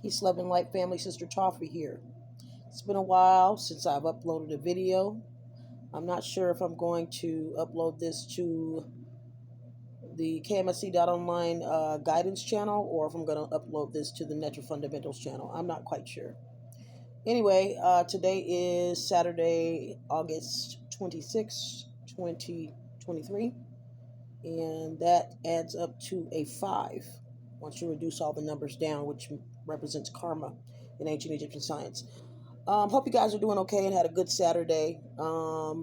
Peace, love, and light, family. Sister Toffee here. It's been a while since I've uploaded a video. I'm not sure if I'm going to upload this to the KMSC.online guidance channel or if I'm going to upload this to the Netra Fundamentals channel. I'm not quite sure. Anyway, today is Saturday, August 26, 2023, and that adds up to a 5 once you reduce all the numbers down, which represents karma in ancient Egyptian science. Hope you guys are doing okay and had a good Saturday.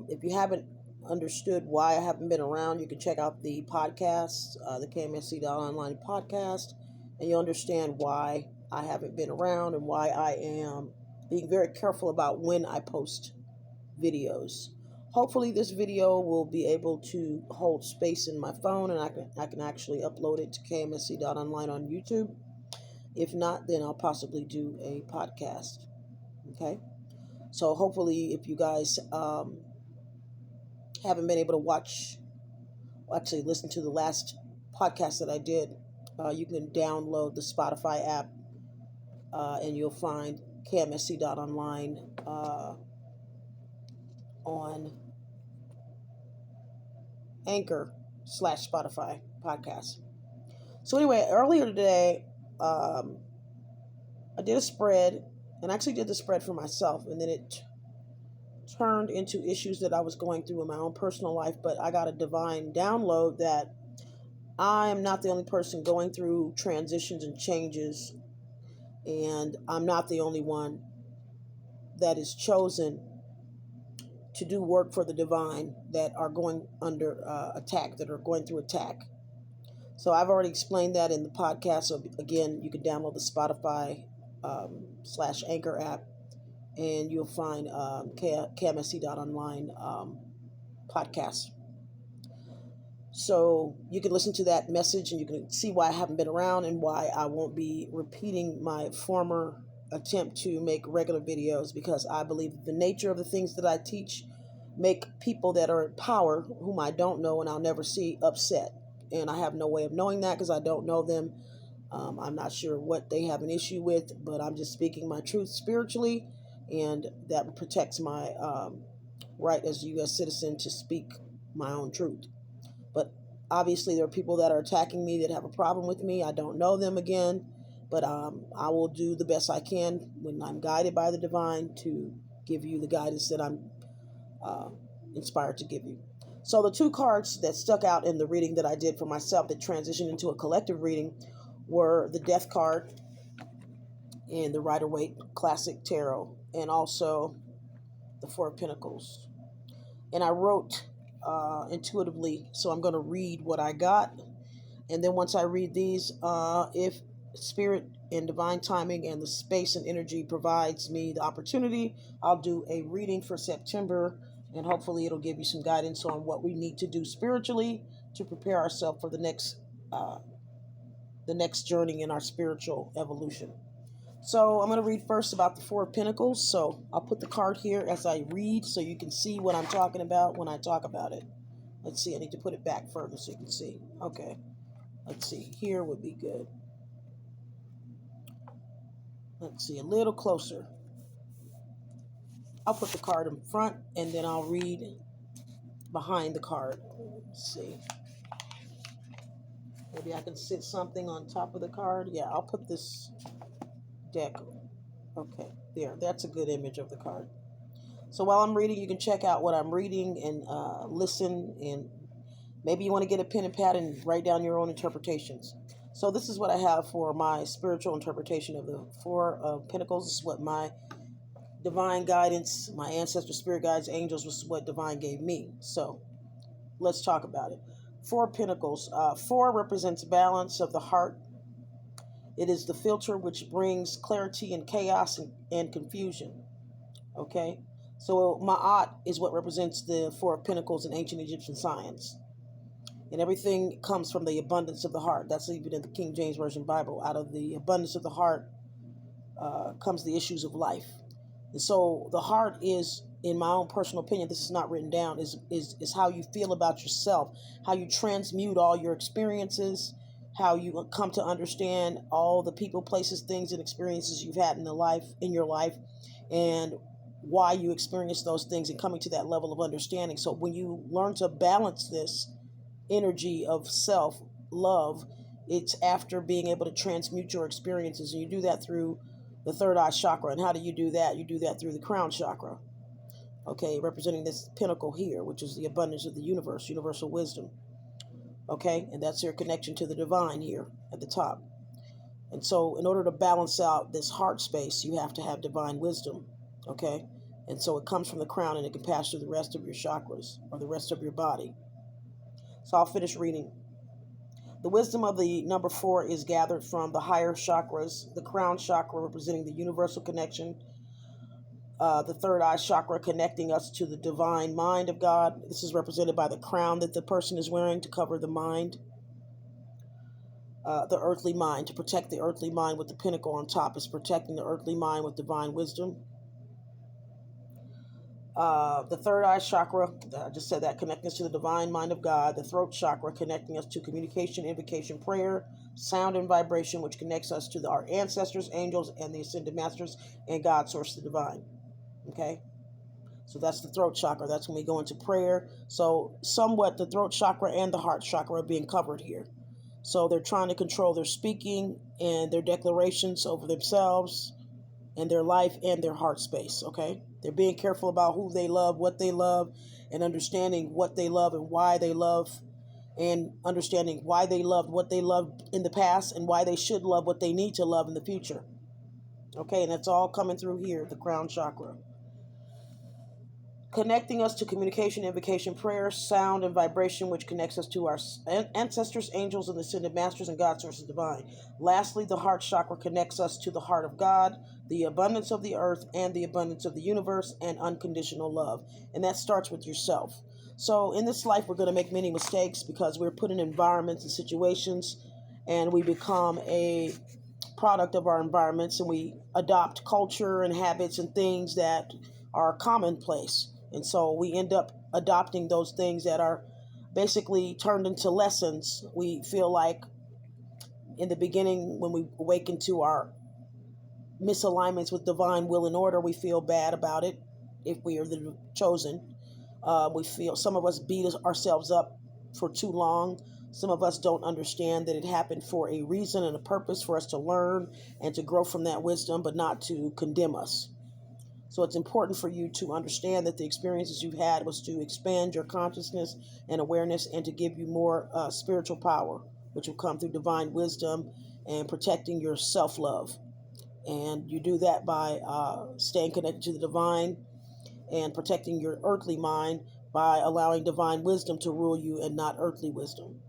If you haven't understood why I haven't been around, you can check out the podcast, the KMSC.online podcast, and you'll understand why I haven't been around and why I am being very careful about when I post videos. Hopefully this video will be able to hold space in my phone and I can actually upload it to KMSC.online on YouTube. If not, then I'll possibly do a podcast. Okay? So hopefully if you guys haven't been able to listen to the last podcast that I did, you can download the Spotify app and you'll find KMSC.online on Anchor/Spotify podcast. So anyway, earlier today, I did a spread, and I actually did the spread for myself, and then it turned into issues that I was going through in my own personal life, but I got a divine download that I am not the only person going through transitions and changes, and I'm not the only one that is chosen to do work for the divine that are going under attack, that are going through attack. So I've already explained that in the podcast. So again, you can download the Spotify /Anchor app, and you'll find KMSC.online podcast. So you can listen to that message and you can see why I haven't been around and why I won't be repeating my former attempt to make regular videos, because I believe the nature of the things that I teach make people that are in power, whom I don't know and I'll never see, upset. And I have no way of knowing that because I don't know them. I'm not sure what they have an issue with, but I'm just speaking my truth spiritually, and that protects my right as a U.S. citizen to speak my own truth. But obviously there are people that are attacking me that have a problem with me. I don't know them again, but I will do the best I can when I'm guided by the divine to give you the guidance that I'm inspired to give you. So the two cards that stuck out in the reading that I did for myself that transitioned into a collective reading were the Death card and the Rider-Waite Classic Tarot, and also the Four of Pentacles. And I wrote intuitively, so I'm going to read what I got. And then once I read these, if spirit and divine timing and the space and energy provides me the opportunity, I'll do a reading for September, and hopefully it'll give you some guidance on what we need to do spiritually to prepare ourselves for the next journey in our spiritual evolution. So I'm going to read first about the Four of Pentacles. So I'll put the card here as I read so you can see what I'm talking about when I talk about it. Let's see, I need to put it back further so you can see. Okay, let's see, here would be good. Let's see, a little closer. I'll put the card in front and then I'll read behind the card. Let's see. Maybe I can sit something on top of the card. Yeah, I'll put this deck. Okay, there. That's a good image of the card. So while I'm reading, you can check out what I'm reading and listen, and maybe you want to get a pen and pad and write down your own interpretations. So this is what I have for my spiritual interpretation of the Four of Pentacles. This is what my divine guidance, my ancestor spirit guides, angels, was what divine gave me. So let's talk about it. Four of Pentacles. Four represents balance of the heart. It is the filter which brings clarity and chaos and confusion. Okay? So Ma'at is what represents the Four of Pentacles in ancient Egyptian science. And everything comes from the abundance of the heart. That's even in the King James Version Bible. Out of the abundance of the heart comes the issues of life. And so the heart is, in my own personal opinion, this is not written down, is how you feel about yourself, how you transmute all your experiences, how you come to understand all the people, places, things, and experiences you've had in your life, and why you experience those things, and coming to that level of understanding. So when you learn to balance this energy of self love, it's after being able to transmute your experiences, and you do that through the third eye chakra. And how do you do that? You do that through the crown chakra, okay, representing this pinnacle here, which is the abundance of the universe, universal wisdom, okay, and that's your connection to the divine here at the top. And so in order to balance out this heart space, you have to have divine wisdom, okay, and so it comes from the crown, and it can pass through the rest of your chakras or the rest of your body. So I'll finish reading. The wisdom of the number 4 is gathered from the higher chakras, the crown chakra representing the universal connection, the third eye chakra connecting us to the divine mind of God. This is represented by the crown that the person is wearing to cover the mind, the earthly mind, to protect the earthly mind, with the pinnacle on top is protecting the earthly mind with divine wisdom. The third eye chakra, I just said that, connecting us to the divine mind of God. The throat chakra connecting us to communication, invocation, prayer, sound, and vibration, which connects us to our ancestors, angels, and the ascended masters, and God, source, the divine. Okay, so that's the throat chakra. That's when we go into prayer. So somewhat the throat chakra and the heart chakra are being covered here. So they're trying to control their speaking and their declarations over themselves and their life and their heart space, okay? They're being careful about who they love, what they love, and understanding what they love and why they love, and understanding why they loved what they loved in the past and why they should love what they need to love in the future. Okay, and that's all coming through here, the crown chakra. Connecting us to communication, invocation, prayer, sound, and vibration, which connects us to our ancestors, angels, and the ascended masters, and God, source, and divine. Lastly, the heart chakra connects us to the heart of God, the abundance of the earth, and the abundance of the universe, and unconditional love. And that starts with yourself. So in this life, we're going to make many mistakes because we're put in environments and situations, and we become a product of our environments, and we adopt culture and habits and things that are commonplace. And so we end up adopting those things that are basically turned into lessons. We feel like in the beginning, when we awaken to our misalignments with divine will and order, we feel bad about it if we are the chosen. We feel, some of us beat ourselves up for too long. Some of us don't understand that it happened for a reason and a purpose for us to learn and to grow from that wisdom, but not to condemn us. So it's important for you to understand that the experiences you've had was to expand your consciousness and awareness, and to give you more spiritual power, which will come through divine wisdom and protecting your self-love. And you do that by staying connected to the divine and protecting your earthly mind by allowing divine wisdom to rule you and not earthly wisdom.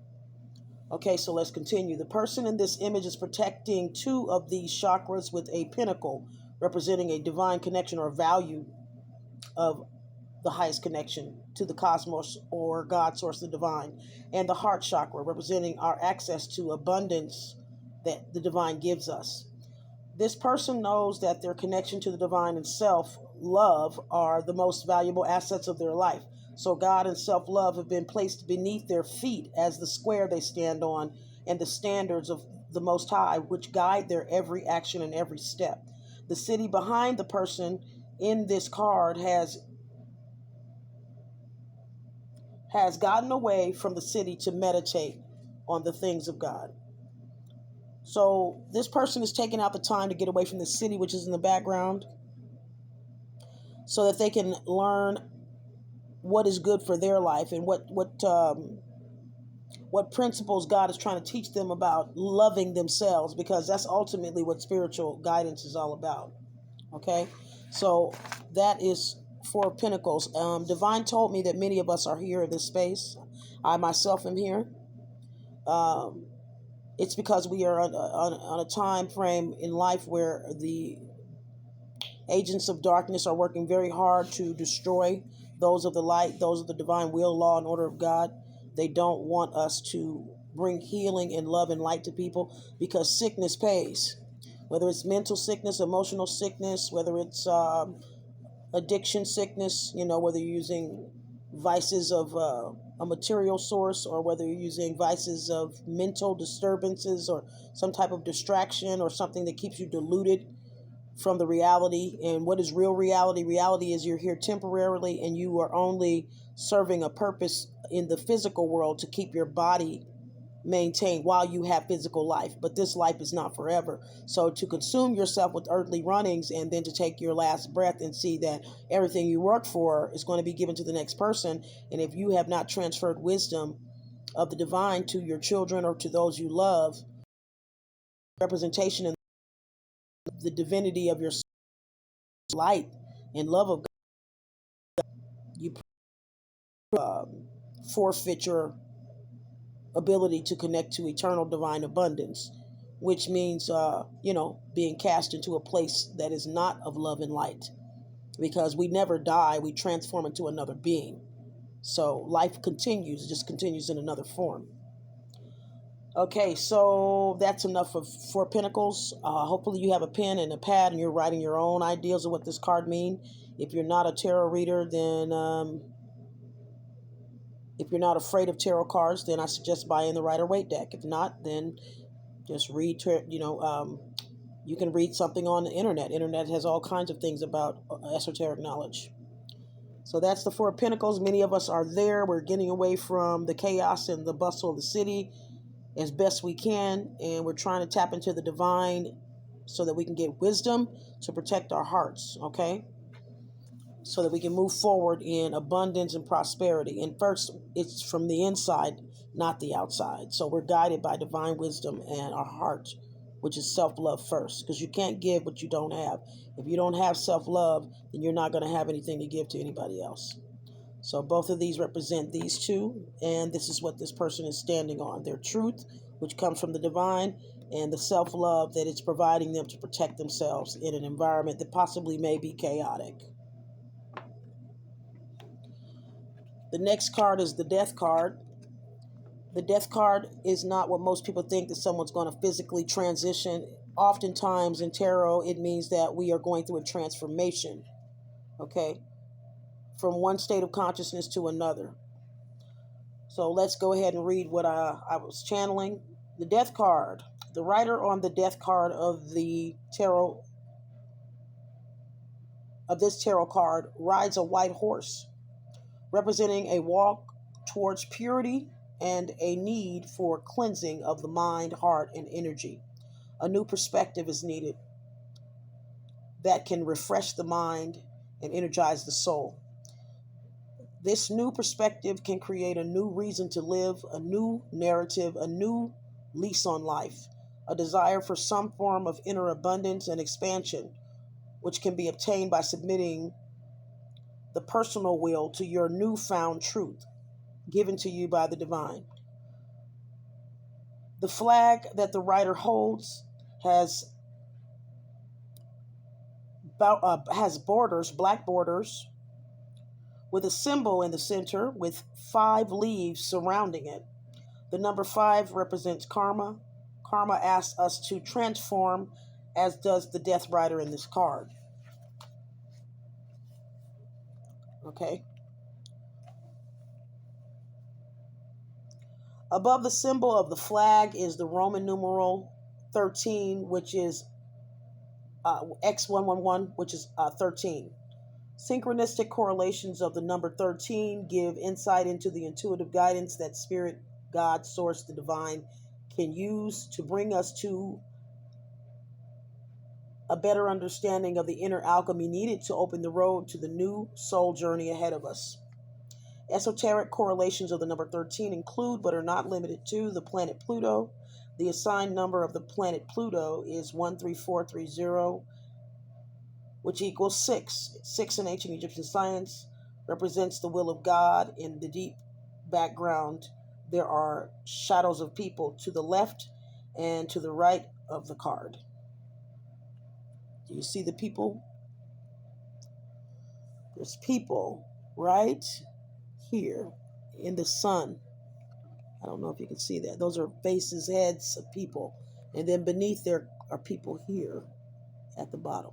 Okay, so let's continue. The person in this image is protecting 2 of these chakras with a pinnacle, representing a divine connection or value of the highest connection to the cosmos or God, source, the divine, and the heart chakra, representing our access to abundance that the divine gives us. This person knows that their connection to the divine and self-love are the most valuable assets of their life. So God and self-love have been placed beneath their feet as the square they stand on, and the standards of the Most High, which guide their every action and every step. The city behind the person in this card has gotten away from the city to meditate on the things of God. So this person is taking out the time to get away from the city, which is in the background, so that they can learn what is good for their life and what principles God is trying to teach them about loving themselves, because that's ultimately what spiritual guidance is all about. Okay, so that is 4 of Pentacles. Divine told me that many of us are here in this space. I myself am here. It's because we are on a time frame in life where the agents of darkness are working very hard to destroy those of the light, those of the divine will, law, and order of God. They don't want us to bring healing and love and light to people, because sickness pays. Whether it's mental sickness, emotional sickness, whether it's addiction sickness, whether you're using vices of a material source, or whether you're using vices of mental disturbances or some type of distraction or something that keeps you deluded from the reality. And what is real reality? Reality is you're here temporarily and you are only serving a purpose in the physical world to keep your body maintained while you have physical life. But this life is not forever. So to consume yourself with earthly runnings and then to take your last breath and see that everything you work for is going to be given to the next person. And if you have not transferred wisdom of the divine to your children or to those you love, representation in the divinity of your light and love of God, you forfeit your ability to connect to eternal divine abundance, which means, being cast into a place that is not of love and light, because we never die, we transform into another being. So life continues, it just continues in another form. Okay, so that's enough of Four Pentacles. Hopefully you have a pen and a pad and you're writing your own ideas of what this card means. If you're not a tarot reader, then if you're not afraid of tarot cards, then I suggest buying the Rider-Waite deck. If not, then just read, you can read something on the internet. Internet has all kinds of things about esoteric knowledge. So that's the Four Pentacles. Many of us are there. We're getting away from the chaos and the bustle of the city as best we can, and we're trying to tap into the divine so that we can get wisdom to protect our hearts, okay? So that we can move forward in abundance and prosperity. And first, it's from the inside, not the outside. So we're guided by divine wisdom and our heart, which is self-love first, because you can't give what you don't have. If you don't have self-love, then you're not going to have anything to give to anybody else. So both of these represent these two, and this is what this person is standing on: their truth, which comes from the divine, and the self-love that it's providing them to protect themselves in an environment that possibly may be chaotic. The next card is the Death card. The Death card is not what most people think, that someone's going to physically transition. Oftentimes in tarot, it means that we are going through a transformation, okay, from one state of consciousness to another. So let's go ahead and read what I was channeling. The Death card. The writer on the Death card of the tarot, of this tarot card, rides a white horse, representing a walk towards purity and a need for cleansing of the mind, heart, and energy. A new perspective is needed that can refresh the mind and energize the soul. This new perspective can create a new reason to live, a new narrative, a new lease on life, a desire for some form of inner abundance and expansion, which can be obtained by submitting the personal will to your newfound truth given to you by the divine. The flag that the writer holds has borders, black borders, with a symbol in the center with 5 leaves surrounding it. The number 5 represents karma. Karma asks us to transform, as does the Death Rider in this card. Okay. Above the symbol of the flag is the Roman numeral 13, which is X111, which is 13. Synchronistic correlations of the number 13 give insight into the intuitive guidance that Spirit, God, Source, the divine can use to bring us to a better understanding of the inner alchemy needed to open the road to the new soul journey ahead of us. Esoteric correlations of the number 13 include, but are not limited to, the planet Pluto. The assigned number of the planet Pluto is 13430, which equals 6. 6 in ancient Egyptian science represents the will of God. In the deep background, there are shadows of people to the left and to the right of the card. Do you see the people? There's people right here in the sun. I don't know if you can see that. Those are faces, heads of people. And then beneath there are people here at the bottom.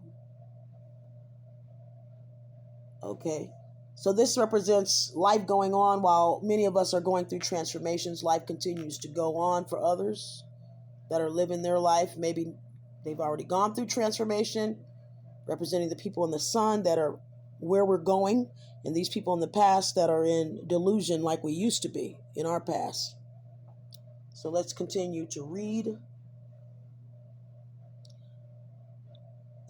Okay. So this represents life going on while many of us are going through transformations. Life continues to go on for others that are living their life. Maybe they've already gone through transformation, representing the people in the sun that are where we're going, and these people in the past that are in delusion like we used to be in our past. So let's continue to read. It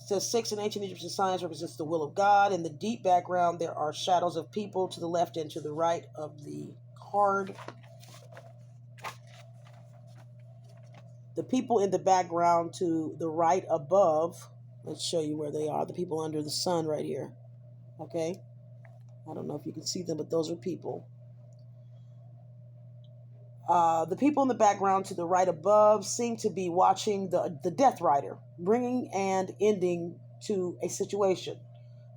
says 6 in ancient Egyptian science represents the will of God. In the deep background, there are shadows of people to the left and to the right of the card. The people in the background to the right above, let's show you where they are. The people under the sun right here. Okay? I don't know if you can see them, but those are people. The people in the background to the right above seem to be watching the Death Rider, bringing and ending to a situation.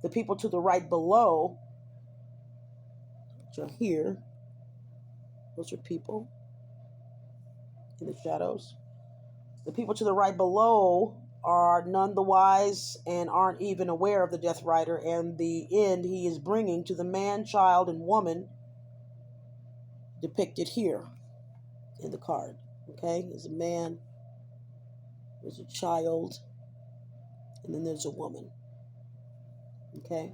The people to the right below, which are here, those are people in the shadows. The people to the right below are none the wise and aren't even aware of the Death Rider and the end he is bringing to the man, child, and woman depicted here in the card. Okay, there's a man, there's a child, and then there's a woman. Okay.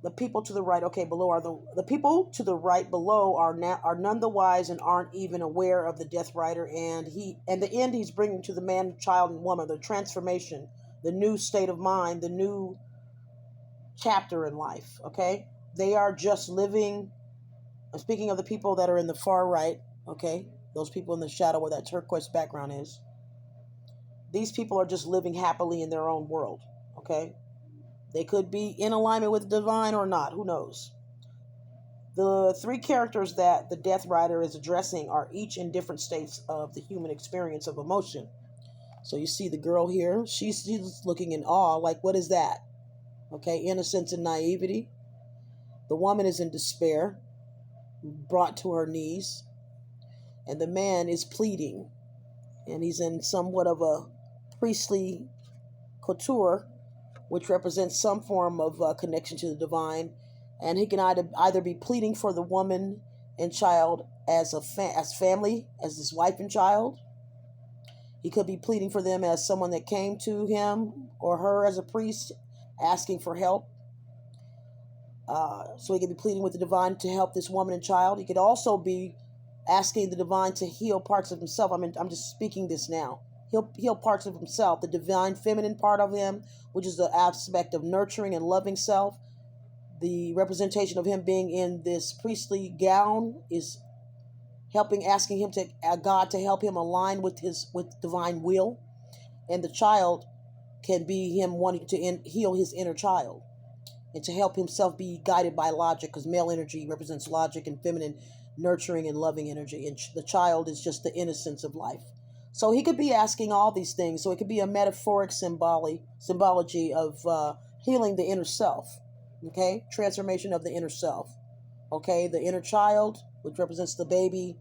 The people to the right, okay, below are the people to the right below are none the wise and aren't even aware of the Death Rider and the end he's bringing to the man, child, and woman, the transformation, the new state of mind, the new chapter in life. Okay, they are just living. I'm speaking of the people that are in the far right. Okay, those people in the shadow where that turquoise background is. These people are just living happily in their own world. Okay. They could be in alignment with divine or not. Who knows? The three characters that the Death Rider is addressing are each in different states of the human experience of emotion. So you see the girl here. She's looking in awe. Like, what is that? Okay, innocence and naivety. The woman is in despair, brought to her knees. And the man is pleading. And he's in somewhat of a priestly couture, which represents some form of connection to the divine, and he can either be pleading for the woman and child as family, as his wife and child. He could be pleading for them as someone that came to him or her as a priest, asking for help. So he could be pleading with the divine to help this woman and child. He could also be asking the divine to heal parts of himself. I'm just speaking this now. He'll heal parts of himself, the divine feminine part of him, which is the aspect of nurturing and loving self. The representation of him being in this priestly gown is asking him to God to help him align with divine will. And the child can be him wanting to heal his inner child and to help himself be guided by logic, because male energy represents logic and feminine nurturing and loving energy, and the child is just the innocence of life. So he could be asking all these things. So it could be a metaphoric symbology of healing the inner self. Okay, transformation of the inner self. Okay, the inner child, which represents the baby.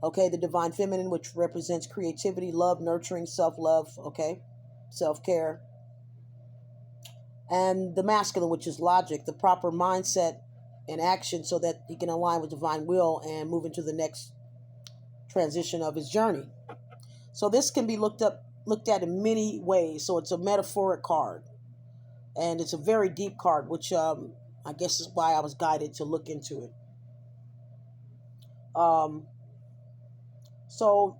Okay, the divine feminine, which represents creativity, love, nurturing, self-love. Okay, self-care. And the masculine, which is logic, the proper mindset and action so that he can align with divine will and move into the next transition of his journey. So this can be looked at in many ways. So it's a metaphoric card, and it's a very deep card, which I guess is why I was guided to look into it. So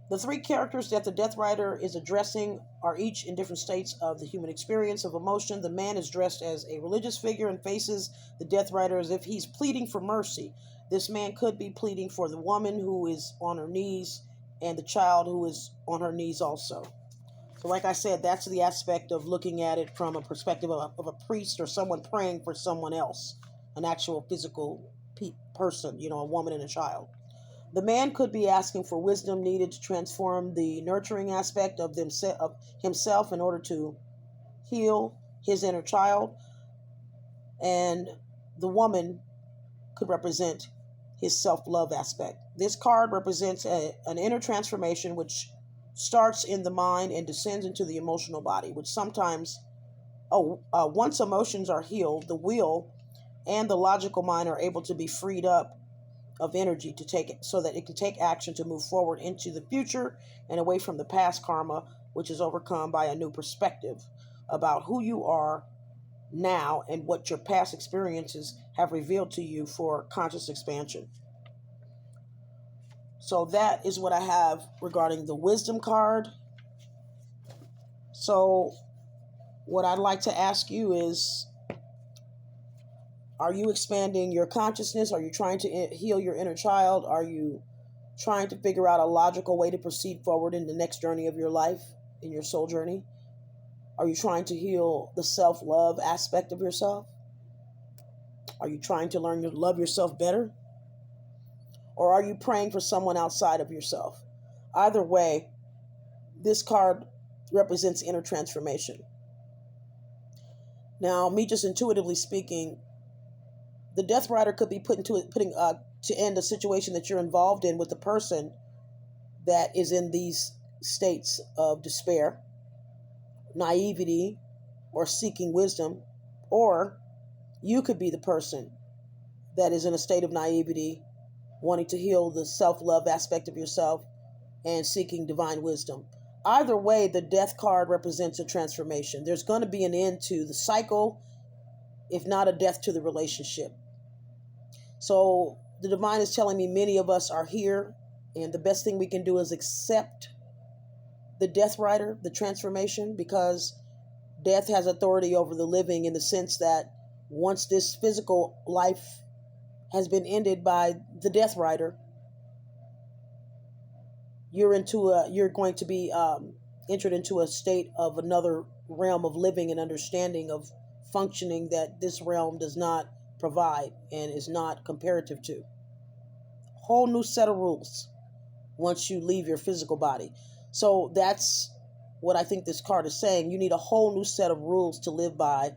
the three characters that the Death Rider is addressing are each in different states of the human experience of emotion. The man is dressed as a religious figure and faces the Death Rider as if he's pleading for mercy. This man could be pleading for the woman who is on her knees and the child who is on her knees also. So like I said, that's the aspect of looking at it from a perspective of a priest or someone praying for someone else, an actual physical person, a woman and a child. The man could be asking for wisdom needed to transform the nurturing aspect of himself in order to heal his inner child. And the woman could represent his self-love aspect. This card represents an inner transformation, which starts in the mind and descends into the emotional body, which sometimes, once emotions are healed, the will and the logical mind are able to be freed up of energy to take it so that it can take action to move forward into the future and away from the past karma, which is overcome by a new perspective about who you are now and what your past experiences have revealed to you for conscious expansion. So that is what I have regarding the wisdom card. So what I'd like to ask you is, are you expanding your consciousness? Are you trying to heal your inner child? Are you trying to figure out a logical way to proceed forward in the next journey of your life, in your soul journey? Are you trying to heal the self-love aspect of yourself? Are you trying to learn to love yourself better? Or are you praying for someone outside of yourself? Either way, this card represents inner transformation. Now, me just intuitively speaking, the Death Rider could be putting to end a situation that you're involved in with the person that is in these states of despair, naivety, or seeking wisdom. Or you could be the person that is in a state of naivety, wanting to heal the self-love aspect of yourself and seeking divine wisdom. Either way, the Death card represents a transformation. There's going to be an end to the cycle, if not a death to the relationship. So the divine is telling me many of us are here, and the best thing we can do is accept the Death Rider, the transformation, because death has authority over the living, in the sense that once this physical life has been ended by the Death Rider, you're going to be entered into a state of another realm of living and understanding of functioning that this realm does not provide and is not comparative to. Whole new set of rules once you leave your physical body. So that's what I think this card is saying. You need a whole new set of rules to live by,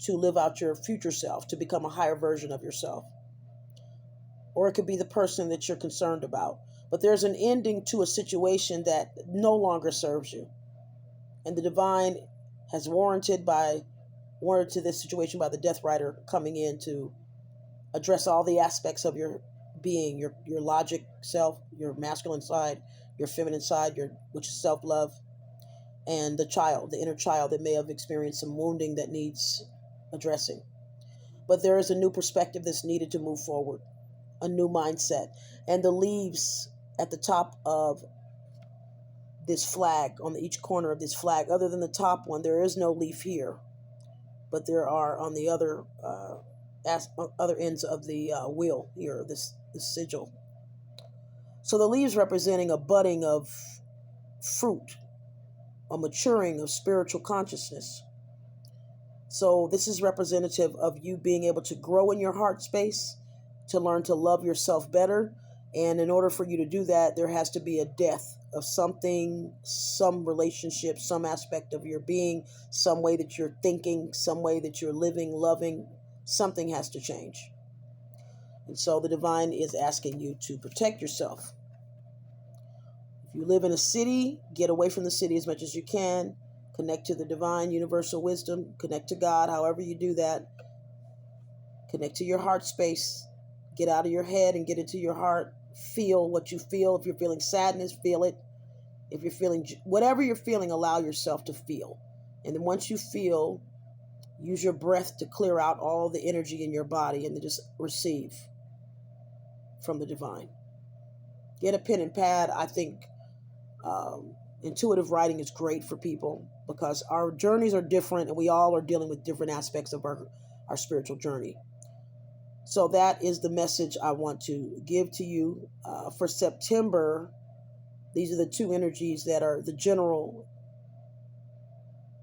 to live out your future self, to become a higher version of yourself. Or it could be the person that you're concerned about. But there's an ending to a situation that no longer serves you. And the divine has warranted this situation by the Death Rider coming in to address all the aspects of your being, your logic self, your masculine side, your feminine side, which is self-love, and the inner child that may have experienced some wounding that needs addressing. But there is a new perspective that's needed to move forward, a new mindset. And the leaves at the top of this flag, on each corner of this flag, other than the top one, there is no leaf here, but there are on the other ends of the wheel here, this sigil. So the leaves representing a budding of fruit, a maturing of spiritual consciousness. So this is representative of you being able to grow in your heart space, to learn to love yourself better. And in order for you to do that, there has to be a death of something, some relationship, some aspect of your being, some way that you're thinking, some way that you're living, loving. Something has to change. And so the divine is asking you to protect yourself. If you live in a city, get away from the city as much as you can. Connect to the divine universal wisdom. Connect to God, however you do that. Connect to your heart space. Get out of your head and get into your heart. Feel what you feel. If you're feeling sadness, feel it. If you're feeling whatever you're feeling, allow yourself to feel. And then once you feel, use your breath to clear out all the energy in your body and then just receive from the divine. Get a pen and pad. I think intuitive writing is great for people because our journeys are different and we all are dealing with different aspects of our spiritual journey. So that is the message I want to give to you for September. These are the two energies that are the general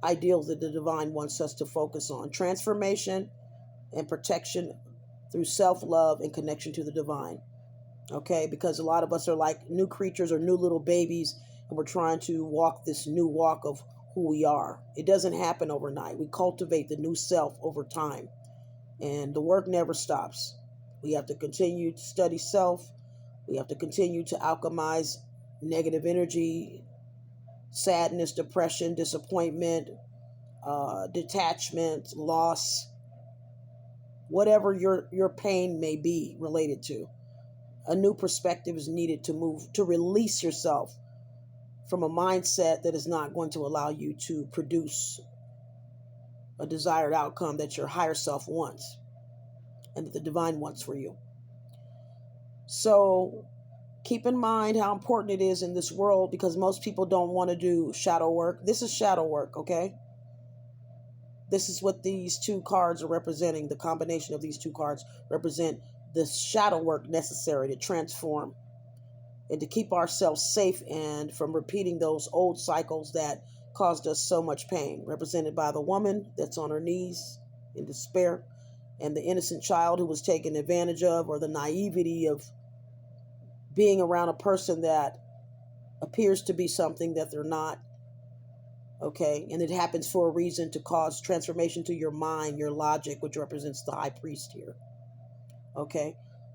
ideals that the divine wants us to focus on: transformation and protection through self-love and connection to the divine. Okay, because a lot of us are like new creatures or new little babies, and we're trying to walk this new walk of who we are. It doesn't happen overnight. We cultivate the new self over time, and the work never stops. We have to continue to study self. We have to continue to alchemize negative energy, sadness, depression, disappointment, detachment, loss, whatever your pain may be related to. A new perspective is needed to release yourself from a mindset that is not going to allow you to produce a desired outcome that your higher self wants and that the divine wants for you. So keep in mind how important it is in this world, because most people don't want to do shadow work. This is shadow work, okay? This is what these two cards are representing. The combination of these two cards represent the shadow work necessary to transform and to keep ourselves safe and from repeating those old cycles that caused us so much pain, represented by the woman that's on her knees in despair, and the innocent child who was taken advantage of, or the naivety of being around a person that appears to be something that they're not. Okay, and it happens for a reason, to cause transformation to your mind, your logic, which represents the high priest here. Okay,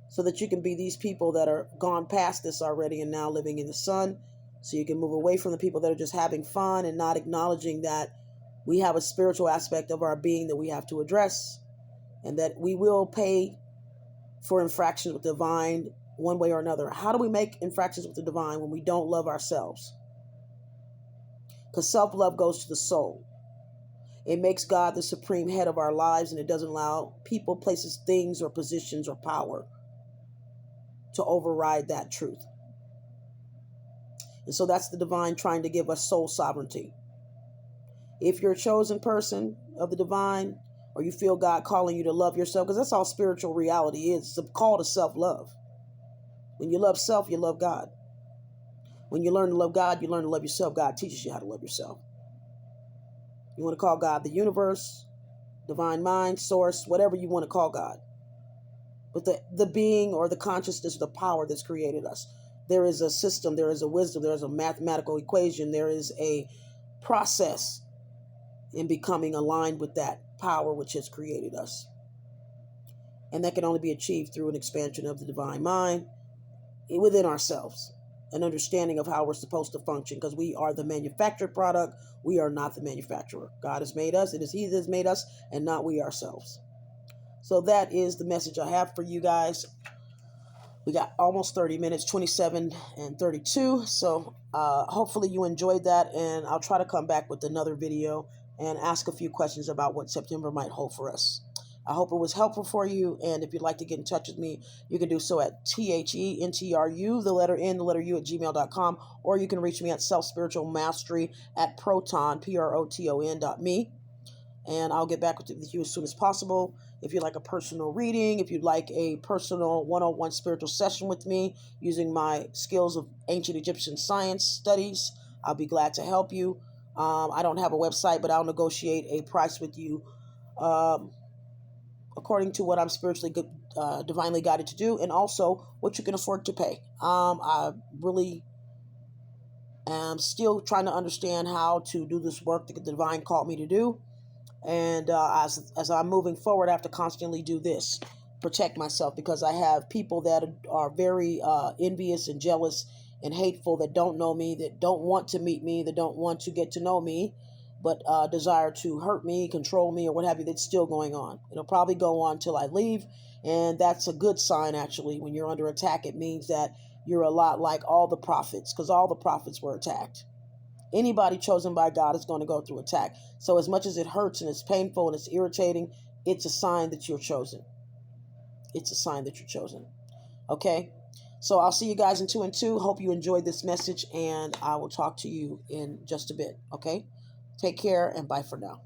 so that you can be these people that are gone past this already and now living in the sun. So you can move away from the people that are just having fun and not acknowledging that we have a spiritual aspect of our being that we have to address, and that we will pay for infractions with the divine one way or another. How do we make infractions with the divine when we don't love ourselves? Because self-love goes to the soul. It makes God the supreme head of our lives, and it doesn't allow people, places, things, or positions or power to override that truth. And so that's the divine trying to give us soul sovereignty. If you're a chosen person of the divine, or you feel God calling you to love yourself, because that's all spiritual reality is. It's a call to self-love. When you love self, you love God. When you learn to love God, you learn to love yourself. God teaches you how to love yourself. You want to call God the universe, divine mind, source, whatever you want to call God. But the being or the consciousness, the power that's created us. There is a system, there is a wisdom, there is a mathematical equation, there is a process in becoming aligned with that power which has created us. And that can only be achieved through an expansion of the divine mind within ourselves, an understanding of how we're supposed to function, because we are the manufactured product. We are not the manufacturer. God has made us. It is He that has made us, and not we ourselves. So that is the message I have for you guys. We got almost 30 minutes, 27 and 32. So hopefully you enjoyed that, and I'll try to come back with another video and ask a few questions about what September might hold for us. I hope it was helpful for you, and if you'd like to get in touch with me, you can do so at THENTRU, the letter N, the letter U, at gmail.com, or you can reach me at self-spiritual-mastery at proton, PROTON.me, and I'll get back with you as soon as possible. If you'd like a personal reading, if you'd like a personal one-on-one spiritual session with me using my skills of ancient Egyptian science studies, I'll be glad to help you. I don't have a website, but I'll negotiate a price with you according to what I'm spiritually divinely guided to do, and also what you can afford to pay. I really am still trying to understand how to do this work that the divine called me to do. And as I'm moving forward, I have to constantly do this, protect myself, because I have people that are very envious and jealous and hateful, that don't know me, that don't want to meet me, that don't want to get to know me, but desire to hurt me, control me, or what have you. That's still going on. It'll probably go on till I leave, and that's a good sign, actually. When you're under attack, it means that you're a lot like all the prophets, because all the prophets were attacked. Anybody chosen by God is going to go through attack. So as much as it hurts and it's painful and it's irritating, it's a sign that you're chosen. It's a sign that you're chosen. Okay? So I'll see you guys in 2 and 2. Hope you enjoyed this message, and I will talk to you in just a bit. Okay? Take care, and bye for now.